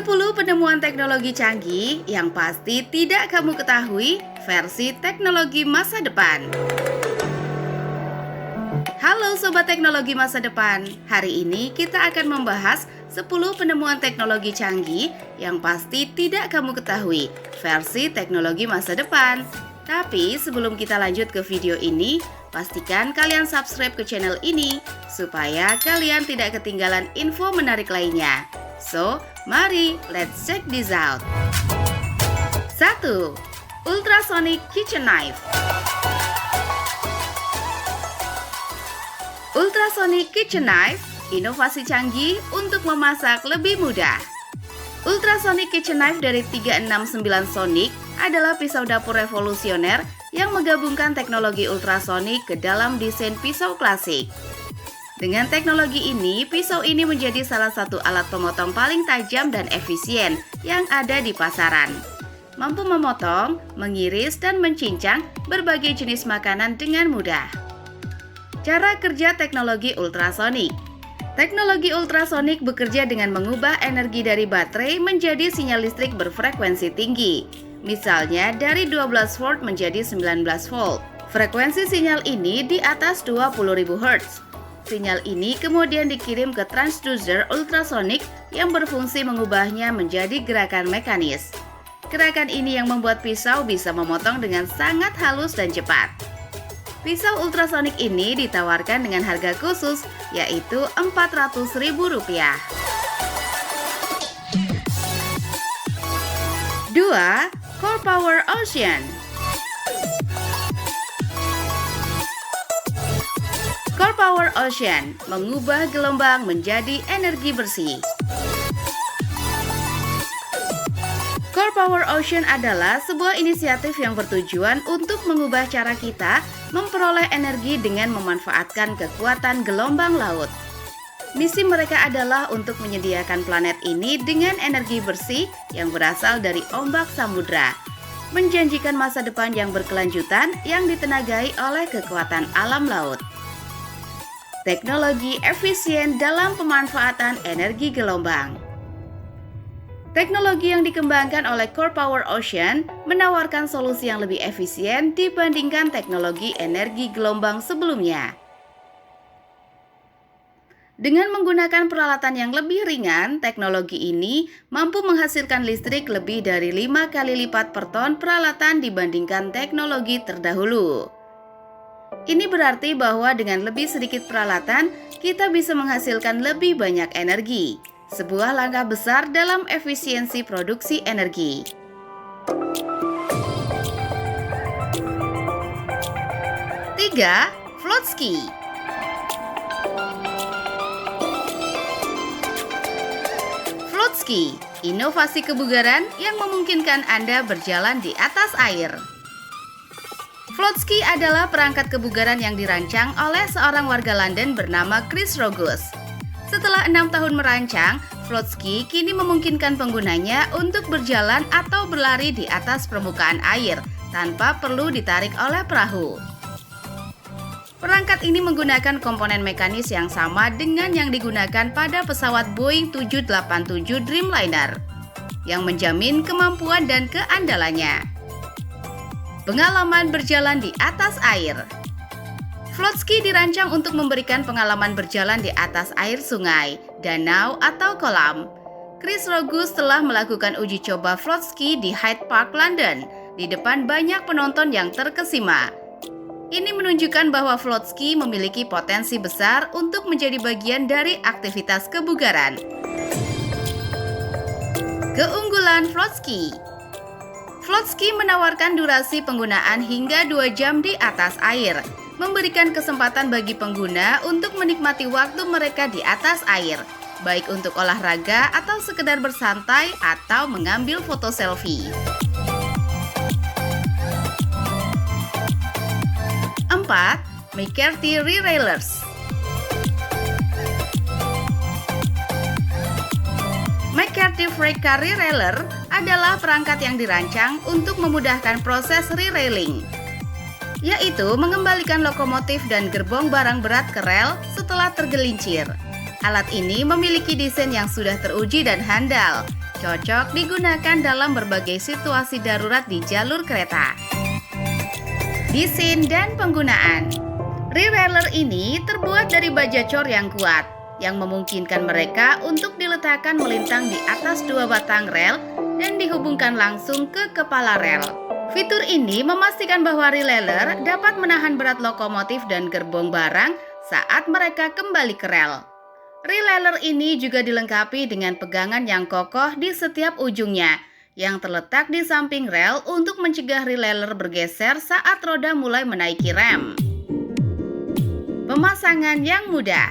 10 penemuan teknologi canggih yang pasti tidak kamu ketahui versi teknologi masa depan. Halo Sobat Teknologi Masa Depan, hari ini kita akan membahas 10 penemuan teknologi canggih yang pasti tidak kamu ketahui versi teknologi masa depan. Tapi sebelum kita lanjut ke video ini, pastikan kalian subscribe ke channel ini supaya kalian tidak ketinggalan info menarik lainnya. So, mari let's check this out. 1. Ultrasonic Kitchen Knife. Ultrasonic Kitchen Knife, inovasi canggih untuk memasak lebih mudah. Ultrasonic Kitchen Knife dari 369 Sonic adalah pisau dapur revolusioner yang menggabungkan teknologi ultrasonik ke dalam desain pisau klasik. Dengan teknologi ini, pisau ini menjadi salah satu alat pemotong paling tajam dan efisien yang ada di pasaran. Mampu memotong, mengiris, dan mencincang berbagai jenis makanan dengan mudah. Cara kerja teknologi ultrasonik. Teknologi ultrasonik bekerja dengan mengubah energi dari baterai menjadi sinyal listrik berfrekuensi tinggi. Misalnya dari 12 volt menjadi 19 volt. Frekuensi sinyal ini di atas 20.000 Hz. Sinyal ini kemudian dikirim ke transducer ultrasonik yang berfungsi mengubahnya menjadi gerakan mekanis. Gerakan ini yang membuat pisau bisa memotong dengan sangat halus dan cepat. Pisau ultrasonik ini ditawarkan dengan harga khusus, yaitu Rp400.000. 2. Core Power Ocean. Core Power Ocean mengubah gelombang menjadi energi bersih. Core Power Ocean adalah sebuah inisiatif yang bertujuan untuk mengubah cara kita memperoleh energi dengan memanfaatkan kekuatan gelombang laut. Misi mereka adalah untuk menyediakan planet ini dengan energi bersih yang berasal dari ombak samudra, menjanjikan masa depan yang berkelanjutan yang ditenagai oleh kekuatan alam laut. Teknologi efisien dalam pemanfaatan energi gelombang. Teknologi yang dikembangkan oleh Core Power Ocean menawarkan solusi yang lebih efisien dibandingkan teknologi energi gelombang sebelumnya. Dengan menggunakan peralatan yang lebih ringan, teknologi ini mampu menghasilkan listrik lebih dari 5 kali lipat per ton peralatan dibandingkan teknologi terdahulu. Ini berarti bahwa dengan lebih sedikit peralatan, kita bisa menghasilkan lebih banyak energi. Sebuah langkah besar dalam efisiensi produksi energi. 3. Float ski. Float ski, inovasi kebugaran yang memungkinkan Anda berjalan di atas air. Float ski adalah perangkat kebugaran yang dirancang oleh seorang warga London bernama Chris Rogus. Setelah 6 tahun merancang, float ski kini memungkinkan penggunanya untuk berjalan atau berlari di atas permukaan air tanpa perlu ditarik oleh perahu. Perangkat ini menggunakan komponen mekanis yang sama dengan yang digunakan pada pesawat Boeing 787 Dreamliner, yang menjamin kemampuan dan keandalannya. Pengalaman berjalan di atas air. Float ski dirancang untuk memberikan pengalaman berjalan di atas air sungai, danau, atau kolam. Chris Rogus telah melakukan uji coba float ski di Hyde Park, London, di depan banyak penonton yang terkesima. Ini menunjukkan bahwa float ski memiliki potensi besar untuk menjadi bagian dari aktivitas kebugaran. Keunggulan float ski. Float ski menawarkan durasi penggunaan hingga 2 jam di atas air, memberikan kesempatan bagi pengguna untuk menikmati waktu mereka di atas air, baik untuk olahraga atau sekedar bersantai atau mengambil foto selfie. 4. McCarthy Re-Railers. McCarthy Freight Car Re-Railer adalah perangkat yang dirancang untuk memudahkan proses re-railing, yaitu mengembalikan lokomotif dan gerbong barang berat ke rel setelah tergelincir. Alat ini memiliki desain yang sudah teruji dan handal, cocok digunakan dalam berbagai situasi darurat di jalur kereta. Desain dan penggunaan. Railer ini terbuat dari baja cor yang kuat, yang memungkinkan mereka untuk diletakkan melintang di atas dua batang rel dan dihubungkan langsung ke kepala rel. Fitur ini memastikan bahwa railer dapat menahan berat lokomotif dan gerbong barang saat mereka kembali ke rel. Railer ini juga dilengkapi dengan pegangan yang kokoh di setiap ujungnya, yang terletak di samping rel untuk mencegah railer bergeser saat roda mulai menaiki rem. Pemasangan yang mudah.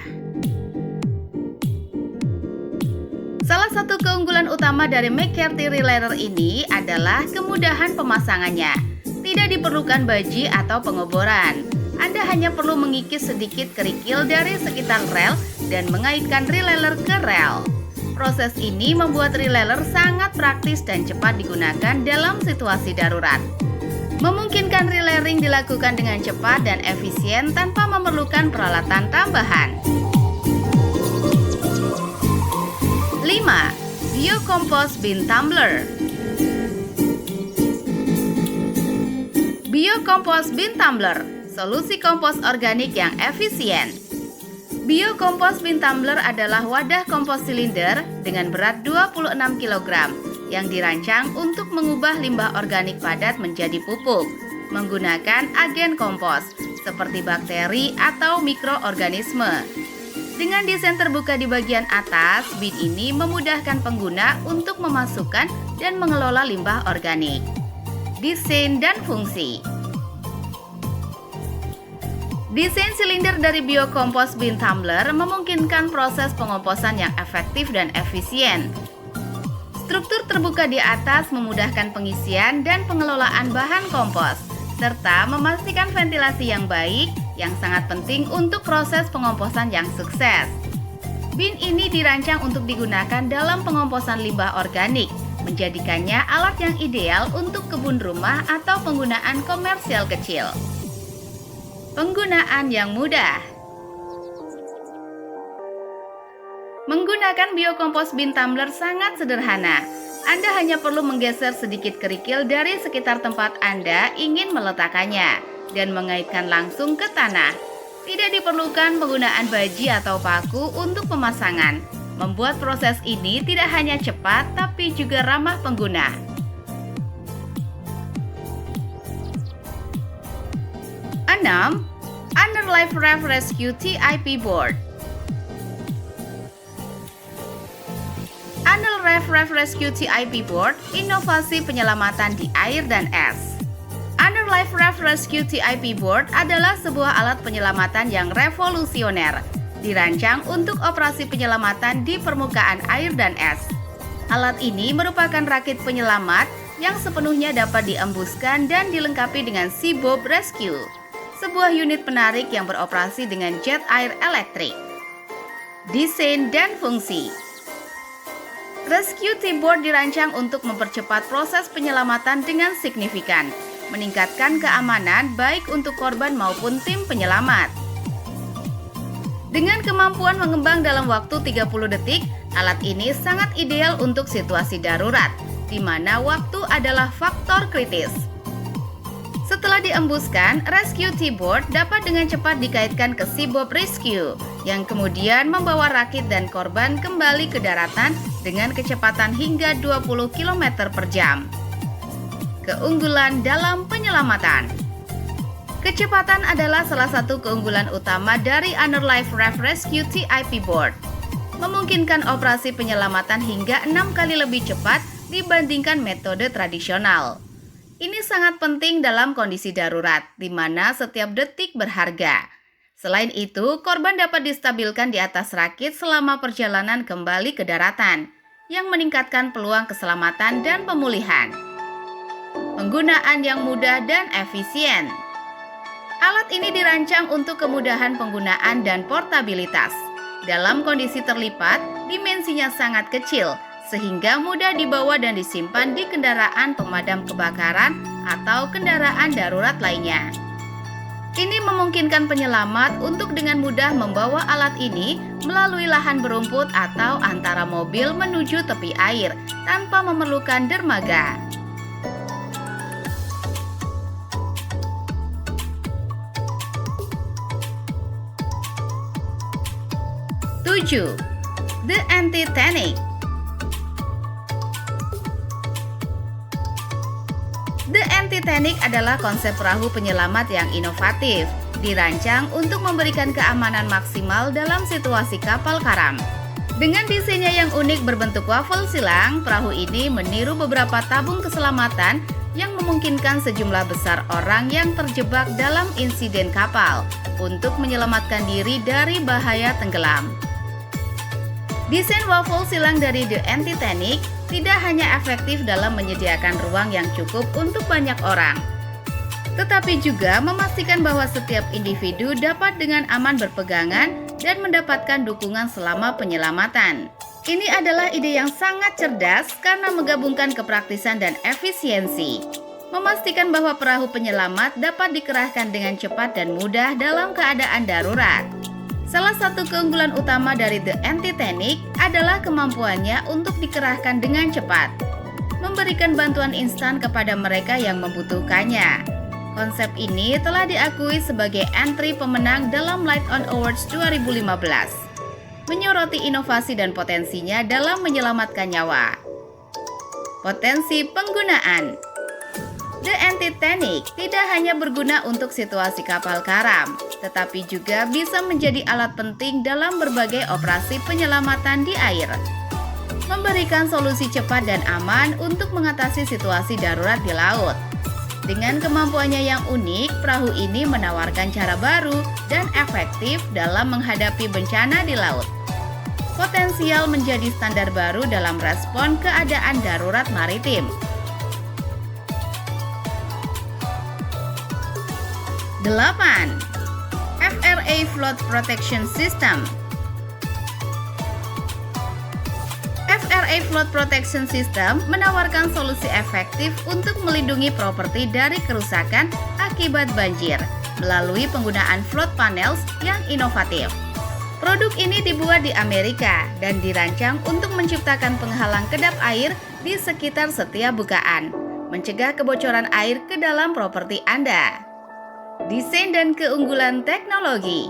Salah satu keunggulan utama dari McCarthy Railer ini adalah kemudahan pemasangannya. Tidak diperlukan baji atau pengoboran. Anda hanya perlu mengikis sedikit kerikil dari sekitar rel dan mengaitkan railer ke rel. Proses ini membuat railer sangat praktis dan cepat digunakan dalam situasi darurat. Memungkinkan railering dilakukan dengan cepat dan efisien tanpa memerlukan peralatan tambahan. 5. Biokompos Bin Tumbler. Biokompos Bin Tumbler, solusi kompos organik yang efisien. Biokompos Bin Tumbler adalah wadah kompos silinder dengan berat 26 kg yang dirancang untuk mengubah limbah organik padat menjadi pupuk menggunakan agen kompos seperti bakteri atau mikroorganisme. Dengan desain terbuka di bagian atas, bin ini memudahkan pengguna untuk memasukkan dan mengelola limbah organik. Desain dan fungsi. Desain silinder dari Biokompos Bin Tumbler memungkinkan proses pengomposan yang efektif dan efisien. Struktur terbuka di atas memudahkan pengisian dan pengelolaan bahan kompos, serta memastikan ventilasi yang baik yang sangat penting untuk proses pengomposan yang sukses. Bin ini dirancang untuk digunakan dalam pengomposan limbah organik, menjadikannya alat yang ideal untuk kebun rumah atau penggunaan komersial kecil. Penggunaan yang mudah. Menggunakan Biokompos Bin Tumbler sangat sederhana. Anda hanya perlu menggeser sedikit kerikil dari sekitar tempat Anda ingin meletakkannya dan mengaitkan langsung ke tanah. Tidak diperlukan penggunaan baji atau paku untuk pemasangan. Membuat proses ini tidak hanya cepat tapi juga ramah pengguna. 6. Underlife Rev Rescue TIP Board. Underlife Rev Rescue TIP Board, inovasi penyelamatan di air dan es. Underlife Rev Rescue TIP Board adalah sebuah alat penyelamatan yang revolusioner, dirancang untuk operasi penyelamatan di permukaan air dan es. Alat ini merupakan rakit penyelamat yang sepenuhnya dapat diembuskan dan dilengkapi dengan Seabob Rescue, sebuah unit penarik yang beroperasi dengan jet air elektrik. Desain dan fungsi. Rescue T-Board dirancang untuk mempercepat proses penyelamatan dengan signifikan, meningkatkan keamanan baik untuk korban maupun tim penyelamat. Dengan kemampuan mengembang dalam waktu 30 detik, alat ini sangat ideal untuk situasi darurat, di mana waktu adalah faktor kritis. Setelah diembuskan, Rescue T-Board dapat dengan cepat dikaitkan ke Seabob Rescue, yang kemudian membawa rakit dan korban kembali ke daratan dengan kecepatan hingga 20 km per jam. Keunggulan dalam penyelamatan. Kecepatan adalah salah satu keunggulan utama dari Underlife Rev Rescue TIP Board. Memungkinkan operasi penyelamatan hingga 6 kali lebih cepat dibandingkan metode tradisional. Ini sangat penting dalam kondisi darurat, di mana setiap detik berharga. Selain itu, korban dapat distabilkan di atas rakit selama perjalanan kembali ke daratan, yang meningkatkan peluang keselamatan dan pemulihan. Penggunaan yang mudah dan efisien. Alat ini dirancang untuk kemudahan penggunaan dan portabilitas. Dalam kondisi terlipat, dimensinya sangat kecil, sehingga mudah dibawa dan disimpan di kendaraan pemadam kebakaran atau kendaraan darurat lainnya. Ini memungkinkan penyelamat untuk dengan mudah membawa alat ini melalui lahan berumput atau antara mobil menuju tepi air tanpa memerlukan dermaga. 7. The Anti-Tannic. The Anti-Tannic adalah konsep perahu penyelamat yang inovatif, dirancang untuk memberikan keamanan maksimal dalam situasi kapal karam. Dengan desainnya yang unik berbentuk waffle silang, perahu ini meniru beberapa tabung keselamatan yang memungkinkan sejumlah besar orang yang terjebak dalam insiden kapal untuk menyelamatkan diri dari bahaya tenggelam. Desain waffle silang dari The Anti-Tannic tidak hanya efektif dalam menyediakan ruang yang cukup untuk banyak orang, tetapi juga memastikan bahwa setiap individu dapat dengan aman berpegangan dan mendapatkan dukungan selama penyelamatan. Ini adalah ide yang sangat cerdas karena menggabungkan kepraktisan dan efisiensi, memastikan bahwa perahu penyelamat dapat dikerahkan dengan cepat dan mudah dalam keadaan darurat. Salah satu keunggulan utama dari The Anti-Tannic adalah kemampuannya untuk dikerahkan dengan cepat, memberikan bantuan instan kepada mereka yang membutuhkannya. Konsep ini telah diakui sebagai entry pemenang dalam Light On Awards 2015, menyoroti inovasi dan potensinya dalam menyelamatkan nyawa. Potensi penggunaan. The Anti-Tannic tidak hanya berguna untuk situasi kapal karam, tetapi juga bisa menjadi alat penting dalam berbagai operasi penyelamatan di air, memberikan solusi cepat dan aman untuk mengatasi situasi darurat di laut. Dengan kemampuannya yang unik, perahu ini menawarkan cara baru dan efektif dalam menghadapi bencana di laut. Potensial menjadi standar baru dalam respon keadaan darurat maritim. 8. FRA Flood Protection System. FRA Flood Protection System menawarkan solusi efektif untuk melindungi properti dari kerusakan akibat banjir melalui penggunaan flood panels yang inovatif. Produk ini dibuat di Amerika dan dirancang untuk menciptakan penghalang kedap air di sekitar setiap bukaan, mencegah kebocoran air ke dalam properti Anda. Desain dan keunggulan teknologi.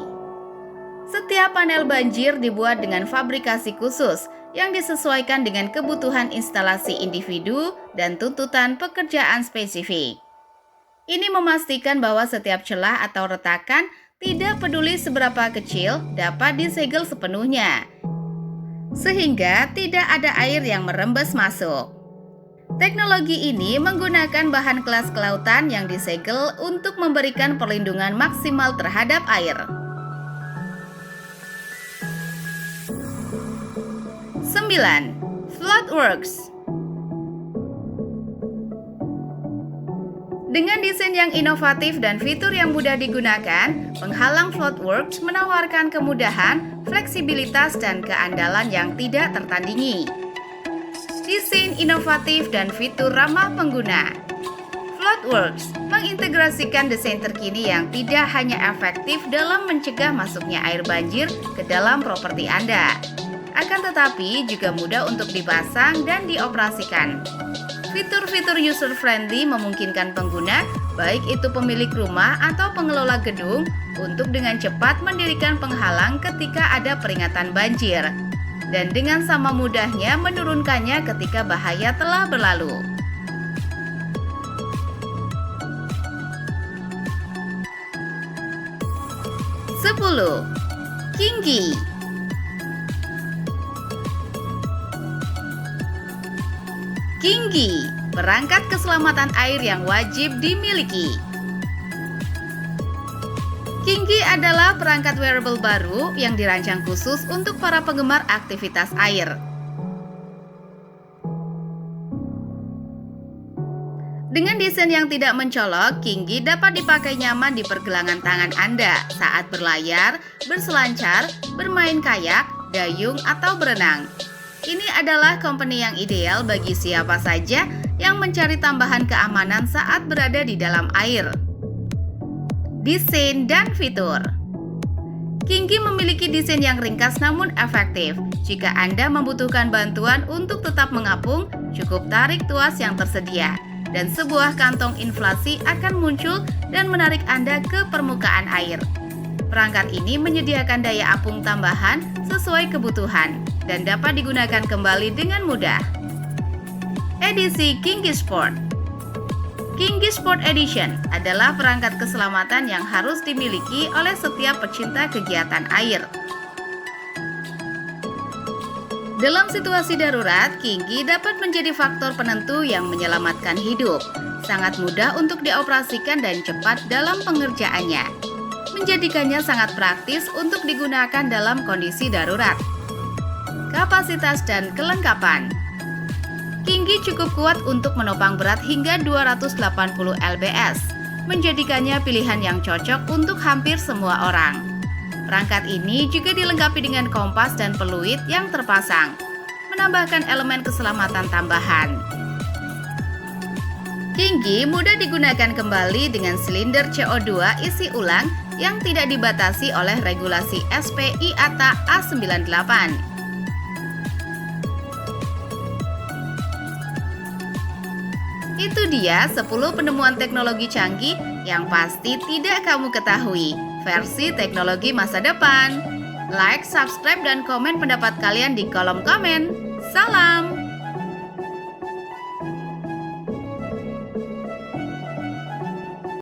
Setiap panel banjir dibuat dengan fabrikasi khusus yang disesuaikan dengan kebutuhan instalasi individu dan tuntutan pekerjaan spesifik. Ini memastikan bahwa setiap celah atau retakan, tidak peduli seberapa kecil, dapat disegel sepenuhnya, sehingga tidak ada air yang merembes masuk. Teknologi ini menggunakan bahan kelas kelautan yang disegel untuk memberikan perlindungan maksimal terhadap air. 9. Floodworks. Dengan desain yang inovatif dan fitur yang mudah digunakan, penghalang Floodworks menawarkan kemudahan, fleksibilitas, dan keandalan yang tidak tertandingi. Desain inovatif dan fitur ramah pengguna. Floodworks mengintegrasikan desain terkini yang tidak hanya efektif dalam mencegah masuknya air banjir ke dalam properti Anda, akan tetapi juga mudah untuk dipasang dan dioperasikan. Fitur-fitur user-friendly memungkinkan pengguna, baik itu pemilik rumah atau pengelola gedung, untuk dengan cepat mendirikan penghalang ketika ada peringatan banjir, dan dengan sama mudahnya menurunkannya ketika bahaya telah berlalu. 10. Kingi. Kingi, perangkat keselamatan air yang wajib dimiliki. Kingi adalah perangkat wearable baru yang dirancang khusus untuk para penggemar aktivitas air. Dengan desain yang tidak mencolok, Kingi dapat dipakai nyaman di pergelangan tangan Anda saat berlayar, berselancar, bermain kayak, dayung, atau berenang. Ini adalah company yang ideal bagi siapa saja yang mencari tambahan keamanan saat berada di dalam air. Desain dan fitur. Kinggi memiliki desain yang ringkas namun efektif. Jika Anda membutuhkan bantuan untuk tetap mengapung, cukup tarik tuas yang tersedia. Dan sebuah kantong inflasi akan muncul dan menarik Anda ke permukaan air. Perangkat ini menyediakan daya apung tambahan sesuai kebutuhan dan dapat digunakan kembali dengan mudah. Edisi Kinggi Sport. Kinggi Sport Edition adalah perangkat keselamatan yang harus dimiliki oleh setiap pecinta kegiatan air. Dalam situasi darurat, Kinggi dapat menjadi faktor penentu yang menyelamatkan hidup. Sangat mudah untuk dioperasikan dan cepat dalam pengerjaannya, menjadikannya sangat praktis untuk digunakan dalam kondisi darurat. Kapasitas dan kelengkapan. Kinggi cukup kuat untuk menopang berat hingga 280 lbs, menjadikannya pilihan yang cocok untuk hampir semua orang. Perangkat ini juga dilengkapi dengan kompas dan peluit yang terpasang, menambahkan elemen keselamatan tambahan. Kinggi mudah digunakan kembali dengan silinder CO2 isi ulang yang tidak dibatasi oleh regulasi SPI ATA A98. Itu dia 10 penemuan teknologi canggih yang pasti tidak kamu ketahui. Versi teknologi masa depan. Like, subscribe, dan komen pendapat kalian di kolom komen. Salam!